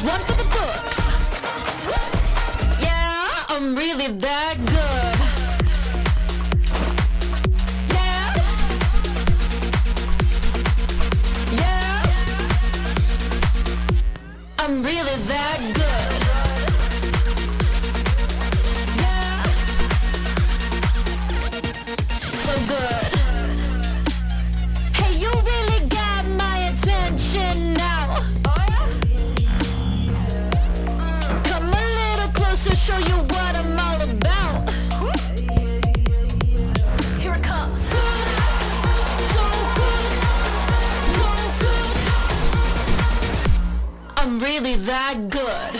is one for the books. Yeah, I'm really that good. Yeah. Yeah. I'm really that good. Yeah. So good. Hey, you really got my attention now. Come a little closer, show you what I'm all about. Here it comes. Good, so good, so good. I'm really that good.